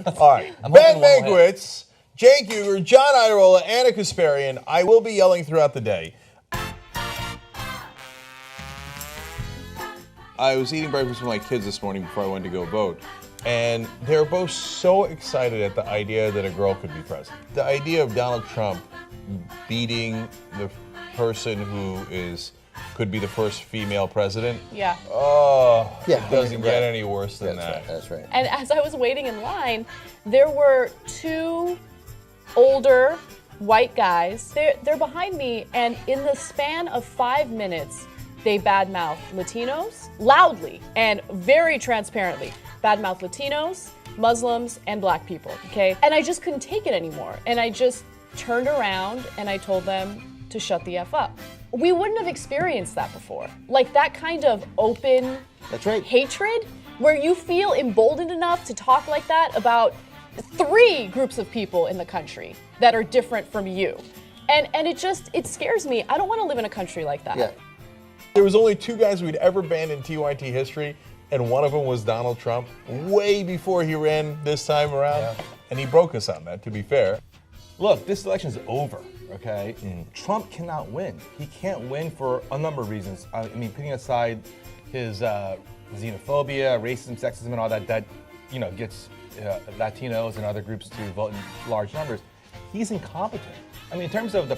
All right. Ben Mankiewicz, Cenk Uygur, John Iadarola, Anna Kasparian. I will be yelling throughout the day. I was eating breakfast with my kids this morning before I went to go vote. And they're both so excited at the idea that a girl could be president. The idea of Donald Trump beating the person who could be the first female president. Yeah. Oh, yeah, it doesn't get any worse than that. Right, that's right. And as I was waiting in line, there were two older white guys. They're behind me, and in the span of 5 minutes, they badmouth Latinos loudly and very transparently. Badmouth Latinos, Muslims, and black people, okay? And I just couldn't take it anymore. And I just turned around and I told them to shut the F up. We wouldn't have experienced that before. Like that kind of open hatred where you feel emboldened enough to talk like that about 3 groups of people in the country that are different from you. And it scares me. I don't want to live in a country like that. Yeah. There was only 2 guys we'd ever banned in TYT history, and one of them was Donald Trump, way before he ran this time around. Yeah. And he broke us on that, to be fair. Look, this election's over, okay? Trump cannot win. He can't win for a number of reasons. I mean, putting aside his xenophobia, racism, sexism, and all that gets Latinos and other groups to vote in large numbers. He's incompetent. I mean, in terms of the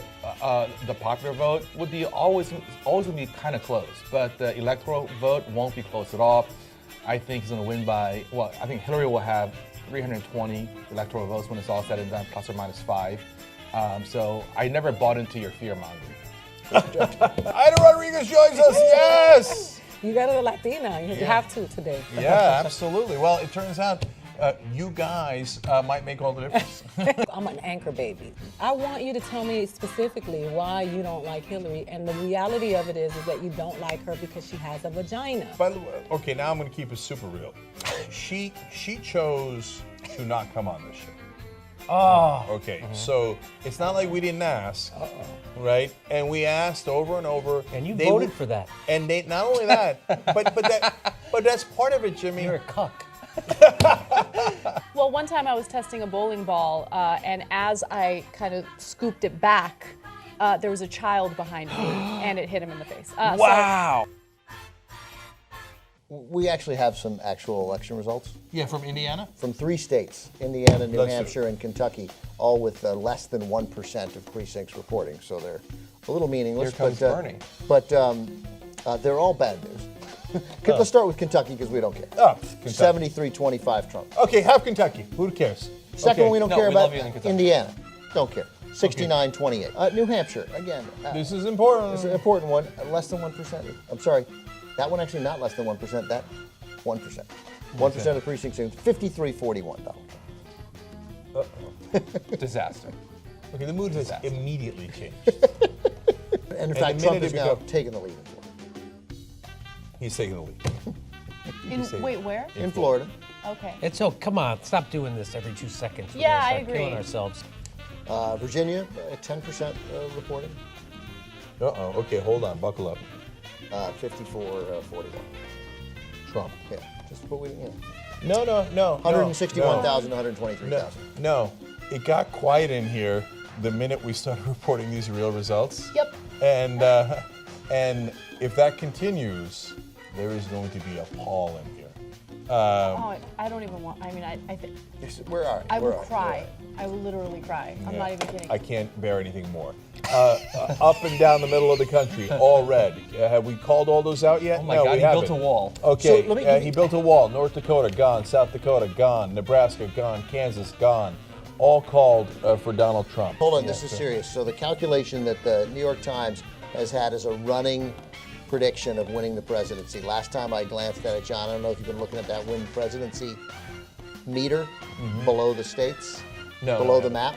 popular vote, would be always going to be kind of close, but the electoral vote won't be close at all. I think he's going to win by, well, I think Hillary will have 320 electoral votes when it's all said and done, plus or minus 5. So I never bought into your fear-mongering. Ida Rodriguez joins us, yes! You got a Latina, you have to today. Yeah, absolutely. Well, it turns out you guys might make all the difference. I'm an anchor baby. I want you to tell me specifically why you don't like Hillary, and the reality of it is that you don't like her because she has a vagina. By the way, okay, now I'm going to keep it super real. She chose to not come on this show. Oh. Okay, so it's not like we didn't ask, right? And we asked over and over. And you voted for that. And they not only that, but that's part of it, Jimmy. You're a cuck. Well, one time I was testing a bowling ball, and as I kind of scooped it back, there was a child behind me, and it hit him in the face. Wow. We actually have some actual election results. Yeah, from Indiana? From 3 states, Indiana, New Hampshire, and Kentucky, all with less than 1% of precincts reporting. So they're a little meaningless. Here comes Bernie. But they're all bad news. Let's start with Kentucky because we don't care. Oh, 73-25 Trump. Okay, have Kentucky. Who cares? Second one we don't care about, in Indiana. Don't care. 69-28. New Hampshire, again. This is important. It's an important one. Less than 1%. I'm sorry. That one actually not less than 1%. That 1%. 1% of the precincts. 53-41, Donald Trump. Disaster. Okay, the mood has immediately changed. And in fact, Trump is now taking the lead in Florida. He's taking the lead. Wait, where? In Florida. Okay. And so, come on, stop doing this every 2 seconds. We're Yeah, gonna I start agree. killing ourselves. Virginia, 10% reporting. Uh-oh, okay, hold on, buckle up. 54-41. Trump. Yeah, just put we, No. 161,000 to 123,000. No, it got quiet in here the minute we started reporting these real results. Yep. And if that continues, there is going to be a Paul in here. I don't even want. I mean, I think Where are you? I will cry. I will literally cry. I'm not even kidding. I can't bear anything more. Up and down the middle of the country, all red. Have we called all those out yet? Oh my no, God, we he haven't. built a wall. Okay, So he built a wall. North Dakota, gone. South Dakota, gone. Nebraska, gone. Kansas, gone. All called for Donald Trump. Hold on, this is serious. So the calculation that the New York Times has had as a running prediction of winning the presidency. Last time I glanced at it, John, I don't know if you've been looking at that win presidency meter below the states, below the map.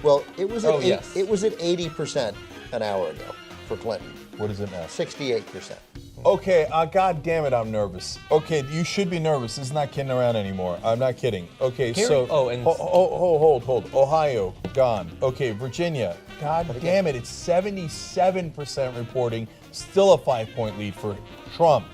Well, it was at it was at 80% an hour ago for Clinton. What is it now? 68%. Okay, God damn it, I'm nervous. Okay, you should be nervous. This is not kidding around anymore. I'm not kidding. Okay, so hold. Ohio, gone. Okay, Virginia, God damn it, it's 77% reporting, still a 5-point lead for Trump.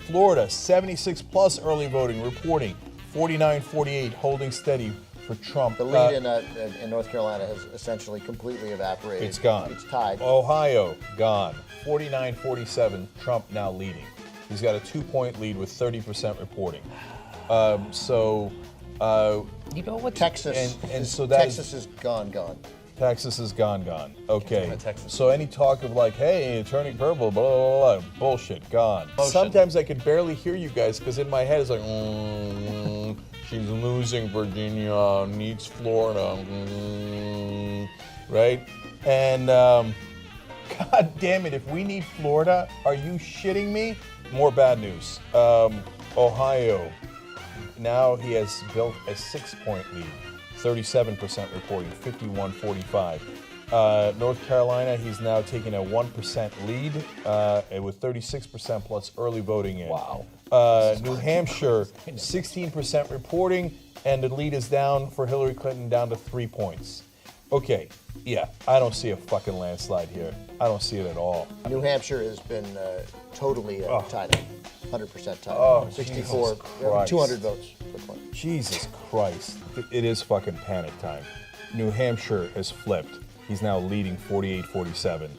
Florida, 76 plus early voting reporting, 49-48, holding steady for Trump. The lead in North Carolina has essentially completely evaporated. It's gone. It's tied. Ohio, gone. 49-47, Trump now leading. He's got a 2-point lead with 30% reporting. You know what? Texas, so that Texas is gone. Texas is gone. Okay. So any talk of like, hey, turning purple, blah, blah, blah, bullshit, gone. Sometimes I could barely hear you guys because in my head it's like, she's losing Virginia, needs Florida, right? And God damn it, if we need Florida, are you shitting me? More bad news. Ohio, now he has built a 6-point lead. 37% reporting, 51-45. North Carolina, he's now taking a 1% lead with 36% plus early voting in. Wow. New Hampshire, 16% reporting, and the lead is down for Hillary Clinton down to 3 points. Okay, yeah, I don't see a fucking landslide here. I don't see it at all. New Hampshire has been totally tied up. 100% tied. Oh, 64, Jesus Christ. 200 votes for Clinton. Jesus Christ. It is fucking panic time. New Hampshire has flipped. He's now leading 48-47.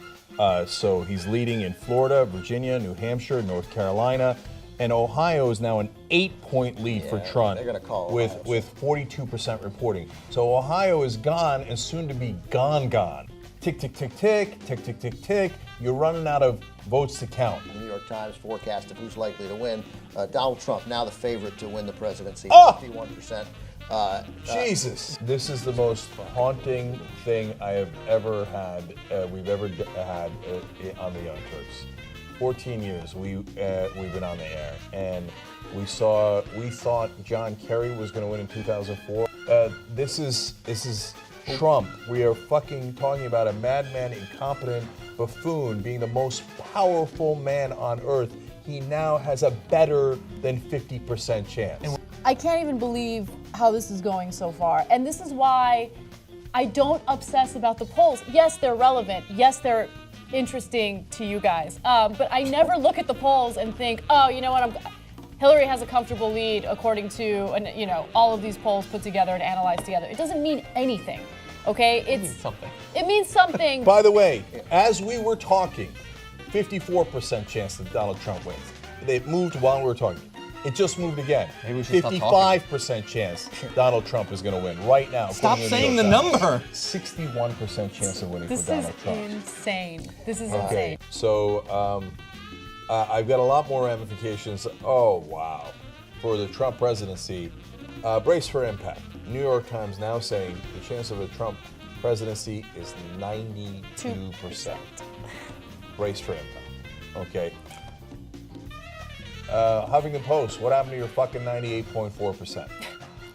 So he's leading in Florida, Virginia, New Hampshire, North Carolina, and Ohio is now an 8-point lead for Trump. They're going to call with 42% reporting. So Ohio is gone and soon to be gone. Tick, tick, tick, tick, tick, tick, tick, tick. You're running out of votes to count. The New York Times forecast of who's likely to win. Donald Trump, now the favorite to win the presidency, 51%. Jesus. This is the most haunting thing I have ever had, we've ever had on the Young Turks. 14 years we've been on the air, and we thought John Kerry was going to win in 2004. This is Trump. We are fucking talking about a madman, incompetent buffoon being the most powerful man on earth. He now has a better than 50% chance. I can't even believe how this is going so far. And this is why I don't obsess about the polls. Yes, they're relevant. Yes, they're interesting to you guys. But I never look at the polls and think, oh, you know what, Hillary has a comfortable lead according to all of these polls put together and analyzed together. It doesn't mean anything, okay? It means something. By the way, as we were talking, 54% chance that Donald Trump wins. It moved while we were talking. It just moved again. 55% chance Donald Trump is going to win right now. Stop saying the number. 61% chance of winning for Donald Trump. This is insane. This is insane. So I've got a lot more ramifications. Oh, wow. For the Trump presidency, brace for impact. New York Times now saying the chance of a Trump presidency is 92%. Brace for impact. Okay. Huffington Post, what happened to your fucking 98.4%?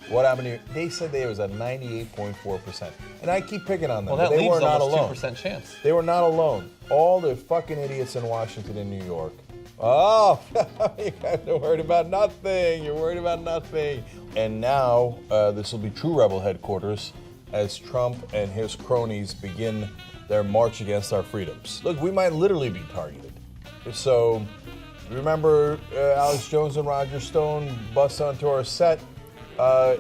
What happened to your, they said there was a 98.4%. And I keep picking on them, Well, that but they were leaves not almost alone. 2% chance. They were not alone. All the fucking idiots in Washington and New York. Oh, you guys are worried about nothing. You're worried about nothing. And now this will be true rebel headquarters as Trump and his cronies begin their march against our freedoms. Look, we might literally be targeted. So remember Alex Jones and Roger Stone bust onto our set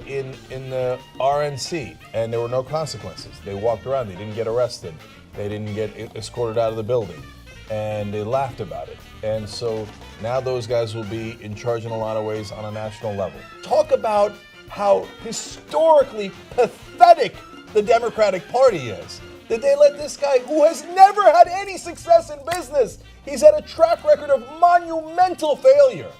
in the RNC, and there were no consequences. They walked around. They didn't get arrested. They didn't get escorted out of the building. And they laughed about it. And so now those guys will be in charge in a lot of ways on a national level. Talk about how historically pathetic the Democratic Party is. That they let this guy, who has never had any success in business, he's had a track record of monumental failure,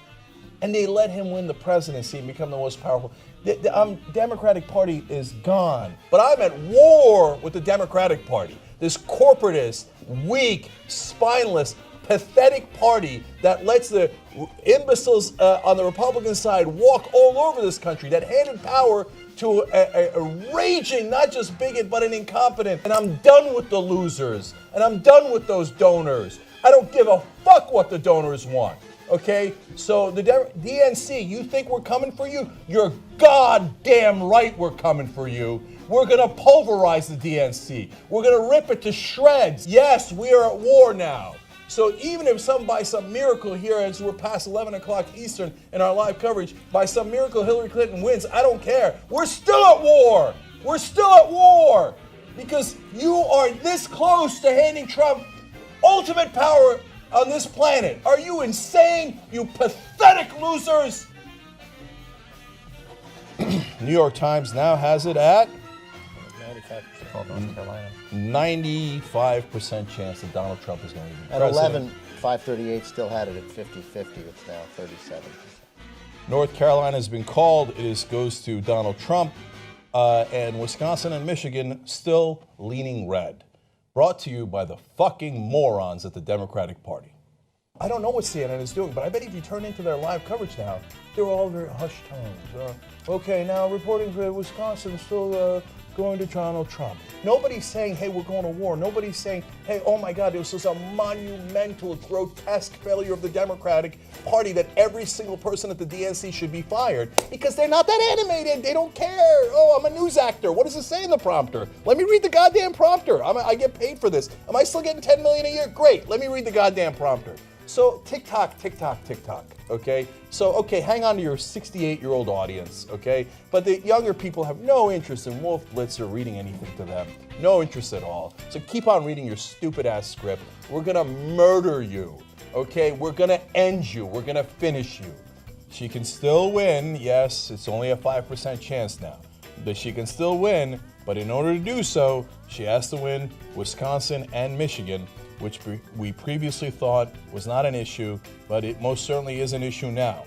and they let him win the presidency and become the most powerful. The Democratic Party is gone. But I'm at war with the Democratic Party. This corporatist, weak, spineless, pathetic party that lets the imbeciles on the Republican side walk all over this country, that handed power to a raging, not just bigot, but an incompetent. And I'm done with the losers. And I'm done with those donors. I don't give a fuck what the donors want. Okay? So the DNC, you think we're coming for you? You're goddamn right we're coming for you. We're gonna pulverize the DNC. We're gonna rip it to shreds. Yes, we are at war now. So even if by some miracle here, as we're past 11 o'clock Eastern in our live coverage, by some miracle Hillary Clinton wins, I don't care. We're still at war. We're still at war because you are this close to handing Trump ultimate power on this planet. Are you insane, you pathetic losers? New York Times now has it at 95% chance that Donald Trump is going to be at president. 538 still had it at 50-50. It's now 37%. North Carolina has been called. It goes to Donald Trump. And Wisconsin and Michigan still leaning red. Brought to you by the fucking morons at the Democratic Party. I don't know what CNN is doing, but I bet if you turn into their live coverage now, they're all very hushed tones. Okay, now reporting for Wisconsin still going to Donald Trump. Nobody's saying, hey, we're going to war. Nobody's saying, hey, oh my God, this is a monumental, grotesque failure of the Democratic Party that every single person at the DNC should be fired because they're not that animated. They don't care. Oh, I'm a news actor. What does it say in the prompter? Let me read the goddamn prompter. I get paid for this. Am I still getting $10 million a year? Great. Let me read the goddamn prompter. So TikTok, okay? So, okay, hang on to your 68-year-old audience, okay? But the younger people have no interest in Wolf Blitzer reading anything to them. No interest at all. So keep on reading your stupid-ass script. We're gonna murder you, okay? We're gonna end you. We're gonna finish you. She can still win. Yes, it's only a 5% chance now. But she can still win, but in order to do so, she has to win Wisconsin and Michigan, which we previously thought was not an issue, but it most certainly is an issue now.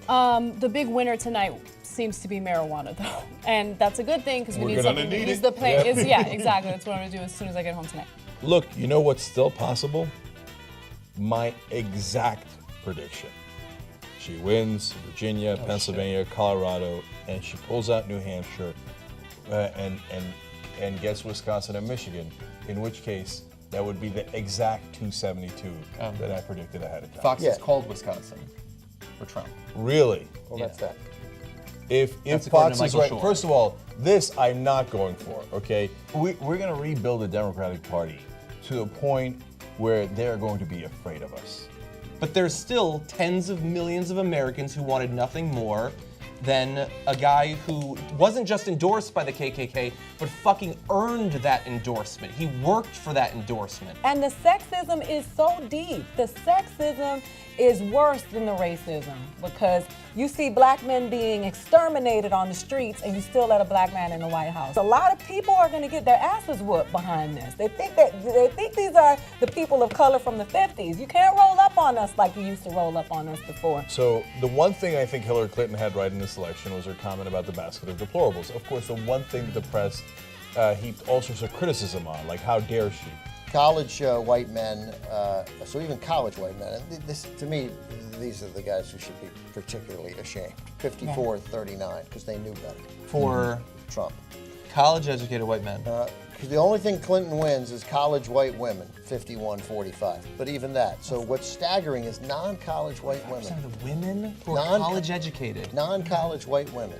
The big winner tonight seems to be marijuana, though, and that's a good thing because we need something to ease the pain. Yeah, exactly. That's what I'm gonna do as soon as I get home tonight. Look, you know what's still possible? My exact prediction. She wins Virginia, Pennsylvania, Colorado, and she pulls out New Hampshire, and gets Wisconsin and Michigan. In which case, that would be the exact 272 that I predicted ahead of time. Fox has called Wisconsin for Trump. Really? Well, that's that. If Fox is right, first of all, this I'm not going for, okay? We're going to rebuild the Democratic Party to a point where they're going to be afraid of us. But there's still tens of millions of Americans who wanted nothing more than a guy who wasn't just endorsed by the KKK, but fucking earned that endorsement. He worked for that endorsement. And the sexism is so deep. The sexism is worse than the racism because you see black men being exterminated on the streets and you still let a black man in the White House. A lot of people are going to get their asses whooped behind this. They think these are the people of color from the 50s. You can't roll up on us like you used to roll up on us before. So the one thing I think Hillary Clinton had right in this election was her comment about the basket of deplorables. Of course, the one thing the press heaped all sorts of criticism on, like how dare she. College white men, so even college white men, this, to me, these are the guys who should be particularly ashamed. 54-39, because they knew better. For Trump. College-educated white men. Because the only thing Clinton wins is college white women, 51-45. But even that. So what's staggering is non-college white women. The women who are college-educated. Non-college white women.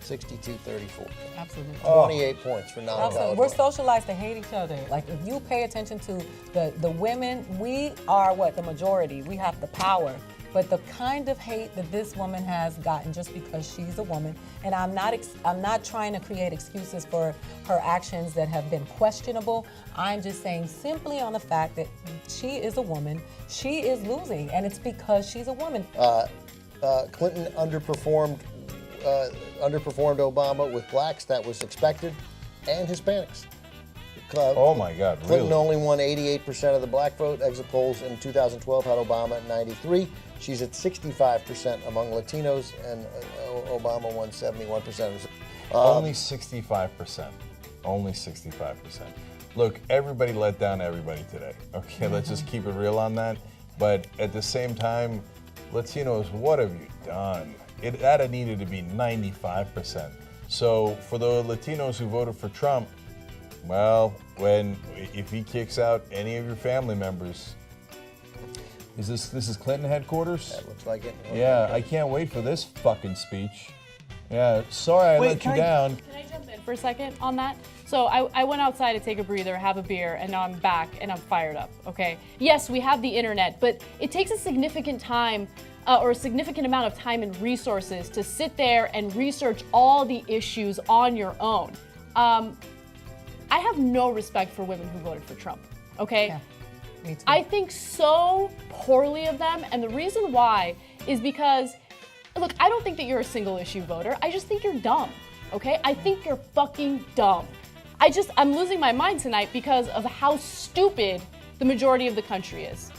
62-34. Absolutely. 28 points for non-college. We're socialized to hate each other. Like, if you pay attention to the women, we are the majority. We have the power. But the kind of hate that this woman has gotten just because she's a woman, and I'm not trying to create excuses for her actions that have been questionable. I'm just saying simply on the fact that she is a woman, she is losing, and it's because she's a woman. Clinton underperformed Obama with blacks. That was expected, and Hispanics. Oh my God, really? Clinton only won 88% of the black vote. Exit polls in 2012 had Obama at 93. She's at 65% among Latinos, and Obama won 71%. Only 65%. Only 65%. Look, everybody let down everybody today. Okay, let's just keep it real on that. But at the same time, Latinos, what have you done? That had needed to be 95%. So for the Latinos who voted for Trump, well, if he kicks out any of your family members, this is Clinton headquarters? That looks like it. Yeah, I can't wait for this fucking speech. Yeah, sorry I let you down. Can I jump in for a second on that? So I went outside to take a breather, have a beer, and now I'm back and I'm fired up, okay? Yes, we have the internet, but it takes a significant time or a significant amount of time and resources to sit there and research all the issues on your own. I have no respect for women who voted for Trump, okay? Yeah, me too. I think so poorly of them, and the reason why is because, look, I don't think that you're a single issue voter. I just think you're dumb, okay? I think you're fucking dumb. I'm losing my mind tonight because of how stupid the majority of the country is.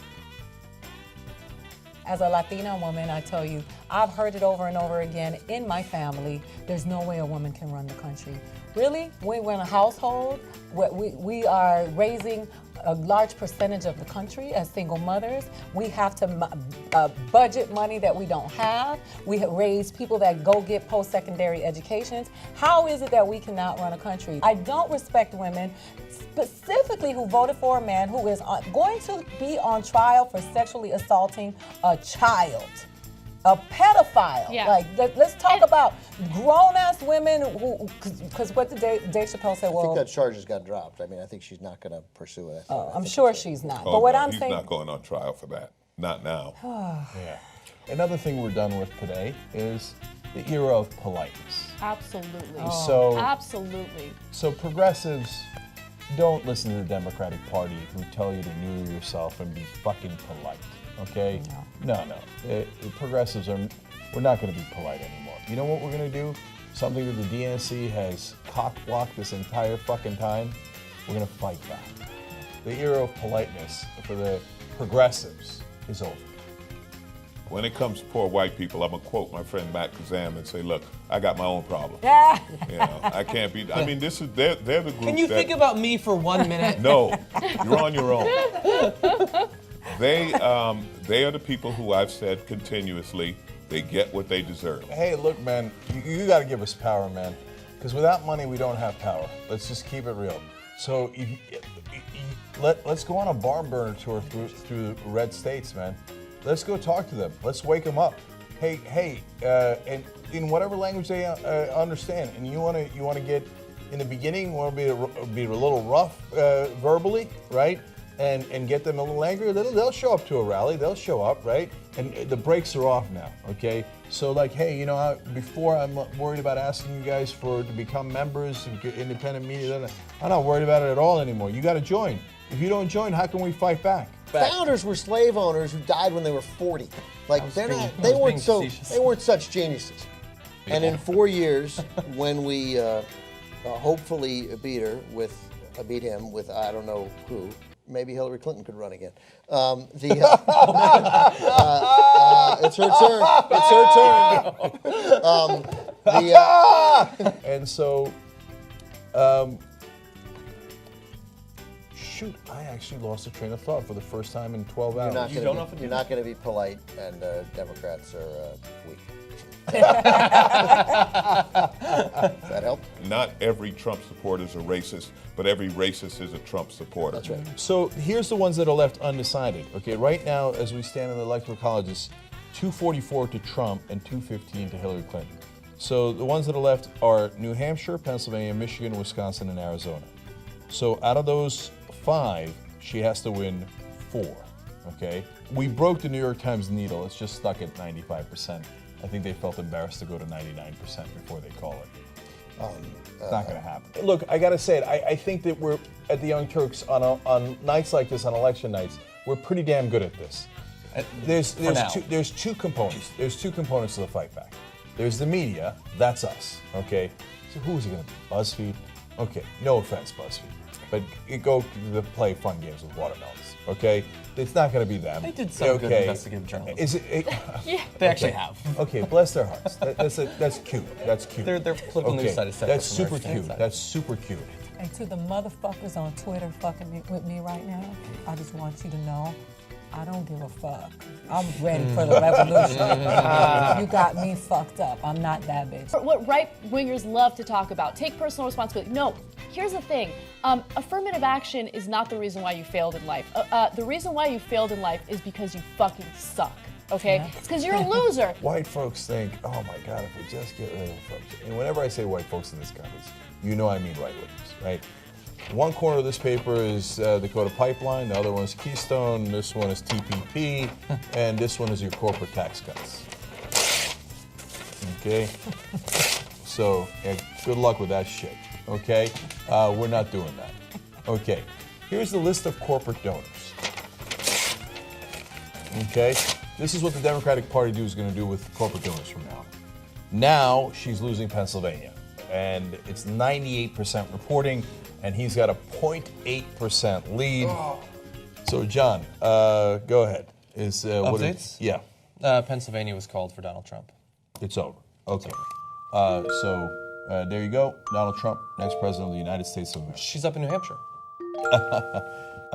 As a Latina woman, I tell you, I've heard it over and over again in my family. There's no way a woman can run the country. Really? We're in a household where we are raising a large percentage of the country as single mothers. We have to budget money that we don't have. We have raised people that go get post-secondary educations. How is it that we cannot run a country? I don't respect women, specifically who voted for a man who is going to be on trial for sexually assaulting a child. A pedophile. Yeah. Like, let's talk about grown-ass women who, because what did Dave Chappelle say? I Well, think that charge has got dropped. I mean, I think she's not going to pursue it. I'm sure she's not. Oh, But what no, I'm he's saying, not going on trial for that. Not now. Yeah. Another thing we're done with today is the era of politeness. Absolutely. So, Absolutely. so progressives, don't listen to the Democratic Party who tell you to neuter yourself and be fucking polite. Okay? No. Progressives we're not going to be polite anymore. You know what we're going to do? Something that the DNC has cock-blocked this entire fucking time? We're going to fight back. The era of politeness for the progressives is over. When it comes to poor white people, I'm going to quote my friend Matt Kazam and say, look, I got my own problem. You know, I can't be, I mean, they're the group Can you think about me for 1 minute? No, you're on your own. They are the people who I've said continuously, they get what they deserve. Hey, look, man, you got to give us power, man. Because without money, we don't have power. Let's just keep it real. So let's go on a barn burner tour through red states, man. Let's go talk to them. Let's wake them up. Hey, and in whatever language they understand. And you want to get in the beginning, you want to be a little rough verbally, right? And get them a little angry. They'll show up to a rally. They'll show up, right? And the brakes are off now, okay? So like, hey, you know, before I'm worried about asking you guys to become members and get independent media. I'm not worried about it at all anymore. You got to join. If you don't join, how can we fight back? Founders were slave owners who died when they were 40. Like they weren't such geniuses. And in 4 years, when we hopefully beat him with I don't know who. Maybe Hillary Clinton could run again. It's her turn. It's her turn. And so, shoot, I actually lost a train of thought for the first time in 12 hours. You're not going to be polite, and Democrats are weak. Does that help? Not every Trump supporter is a racist, but every racist is a Trump supporter. That's right. So here's the ones that are left undecided. Okay, right now, as we stand in the electoral colleges, 244 to Trump and 215 to Hillary Clinton. So the ones that are left are New Hampshire, Pennsylvania, Michigan, Wisconsin, and Arizona. So out of those 5, she has to win 4. Okay, we broke the New York Times needle. It's just stuck at 95%. I think they felt embarrassed to go to 99% before they call it. It's not going to happen. Look, I got to say it. I think that we're at the Young Turks on nights like this, on election nights, we're pretty damn good at this. There's two components. There's 2 components to the fight back. There's the media. That's us. Okay. So who's it going to be? BuzzFeed. Okay. No offense, BuzzFeed, but go to play fun games with watermelons. Okay. It's not going to be them. They did some good investigative journalism. Is it? Yeah. They actually have. Okay, bless their hearts. That's cute. That's cute. Their political news site is set That's up super cute. That's super cute. and to the motherfuckers on Twitter fucking with me right now, I just want you to know, I don't give a fuck. I'm ready for the revolution. You got me fucked up. I'm not that bitch. What right-wingers love to talk about, take personal responsibility. No, here's the thing. Affirmative action is not the reason why you failed in life. The reason why you failed in life is because you fucking suck. okay? It's because you're a loser. White folks think, oh my God, if we just get rid of folks. And whenever I say white folks in this country, you know I mean right-wingers, right? One corner of this paper is Dakota Pipeline, the other one is Keystone, this one is TPP, and this one is your corporate tax cuts. Okay? So, good luck with that shit, okay? We're not doing that. Okay, here's the list of corporate donors. Okay, this is what the Democratic Party is going to do with corporate donors from now on. Now she's losing Pennsylvania, and it's 98% reporting, and he's got a 0.8% lead. Oh. So John, go ahead. Updates? Yeah. Pennsylvania was called for Donald Trump. It's over. Okay. There you go. Donald Trump, next president of the United States of America. She's up in New Hampshire.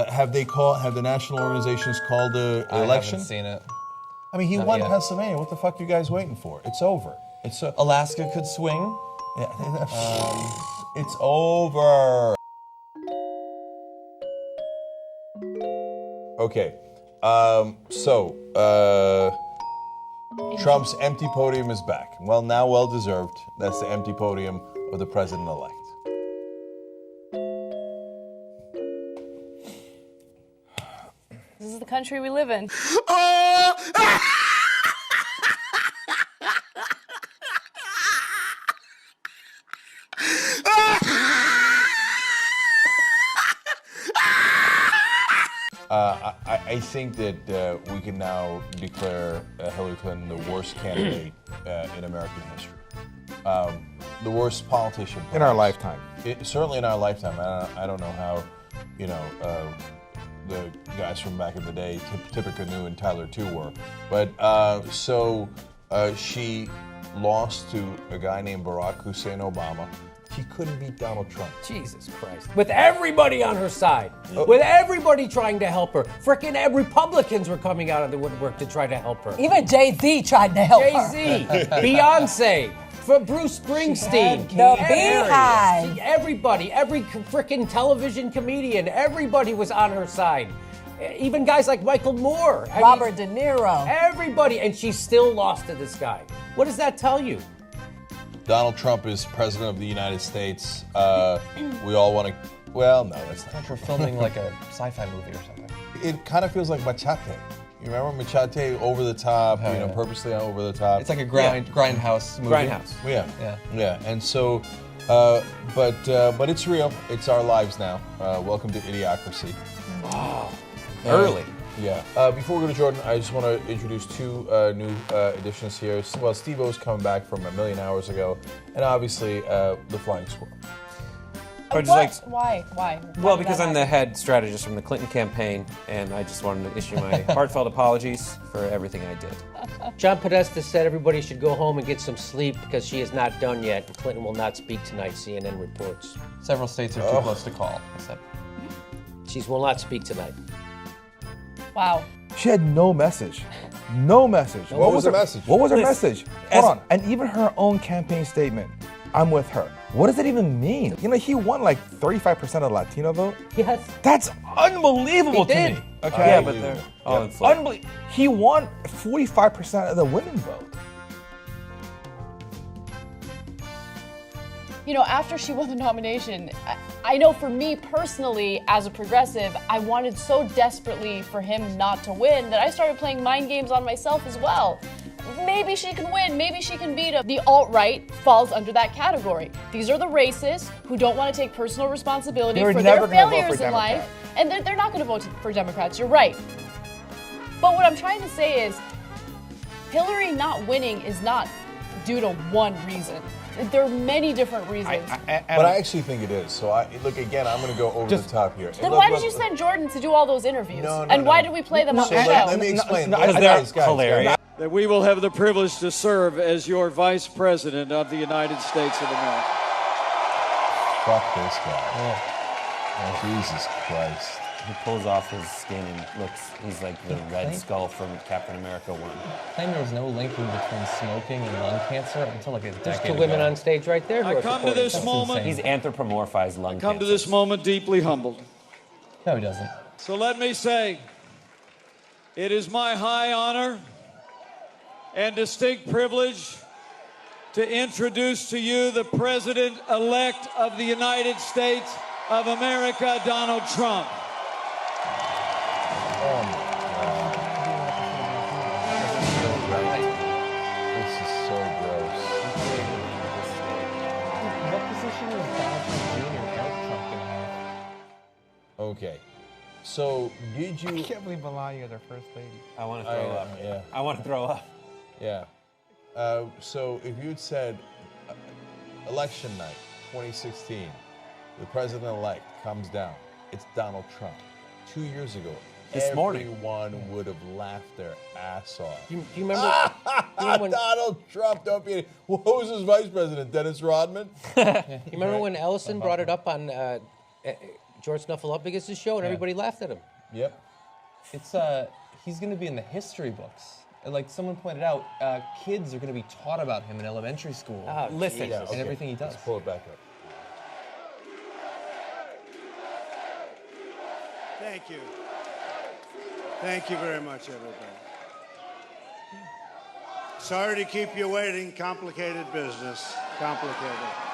Have the national organizations called the election? I haven't seen it. I mean, he Not won yet. Pennsylvania. What the fuck are you guys waiting for? It's over. Alaska could swing. Yeah. It's over. Okay. Trump's empty podium is back. Well, now well deserved. That's the empty podium of the president-elect. This is the country we live in. I think that we can now declare Hillary Clinton the worst candidate in American history. The worst politician. In our lifetime. Certainly in our lifetime. I don't know how, the guys from back in the day, Tippecanoe Canoe and Tyler too were. But she lost to a guy named Barack Hussein Obama. She couldn't beat Donald Trump. Jesus Christ. With everybody on her side. With everybody trying to help her. Frickin' Republicans were coming out of the woodwork to try to help her. Even Jay-Z tried to help her. Jay-Z, Beyonce, for Bruce Springsteen. The Beehive. Everybody, every frickin' television comedian, everybody was on her side. Even guys like Michael Moore. Robert De Niro. Everybody, and she still lost to this guy. What does that tell you? Donald Trump is president of the United States. We all want to. Well, no, that's not. We're filming like a sci-fi movie or something. It kind of feels like Machete. You remember Machete, over the top, purposely over the top. It's like a grindhouse movie. Grindhouse. Yeah. And so, but it's real. It's our lives now. Welcome to Idiocracy. Wow. Early. Yeah. Before we go to Jordan, I just want to introduce two new additions here. Well, Steve-O's coming back from a million hours ago, and obviously the Flying Squirrel. Why? Well, because I'm the head strategist from the Clinton campaign, and I just wanted to issue my heartfelt apologies for everything I did. John Podesta said everybody should go home and get some sleep because she is not done yet, and Clinton will not speak tonight, CNN reports. Several states are too close to call. She will not speak tonight. Wow. She had no message. No message. What was her message? What was her message? Hold on. And even her own campaign statement, I'm with her. What does that even mean? He won like 35% of the Latino vote. Yes. That's unbelievable to me. Okay. Yeah, but they're all inflated. He won 45% of the women vote. After she won the nomination, I know for me personally, as a progressive, I wanted so desperately for him not to win that I started playing mind games on myself as well. Maybe she can win, maybe she can beat him. The alt-right falls under that category. These are the racists who don't want to take personal responsibility for their failures in life, and they're not going to vote for Democrats, you're right. But what I'm trying to say is, Hillary not winning is not due to one reason. There are many different reasons. But I actually think it is. So, again, I'm going to go over the top here. Then why did you send Jordan to do all those interviews? And why did we play them on the show? Let me explain. Because they're hilarious. That we will have the privilege to serve as your Vice President of the United States of America. Fuck this guy. Oh, Jesus Christ. He pulls off his skin and he's like the Red Skull from Captain America 1. Claimed there was no link between smoking and lung cancer until like a decade There's ago. two women on stage right there. I come to this moment. He's anthropomorphized lung cancer. Come to this moment deeply humbled. No, he doesn't. So let me say, it is my high honor and distinct privilege to introduce to you the President-elect of the United States of America, Donald Trump. Oh my God. This is so gross. What position is Donald Trump Jr. Trump gonna have? Okay. So, did you... I can't believe Melania is our first lady. I want to throw up. Yeah. I want to throw up. Yeah. So if you'd said election night, 2016, the president-elect comes down, it's Donald Trump. 2 years ago, This morning. everyone would have laughed their ass off. Do you remember? when, Donald Trump, don't be... Who was his vice president? Dennis Rodman? you remember when Ellison brought it up on George Snuffleupagus' show and everybody laughed at him? Yep. It's he's going to be in the history books. Like someone pointed out, kids are going to be taught about him in elementary school. Listen. Yeah, And everything he does. Let's pull it back up. Thank you. Thank you very much, everybody. Sorry to keep you waiting. Complicated business. Complicated.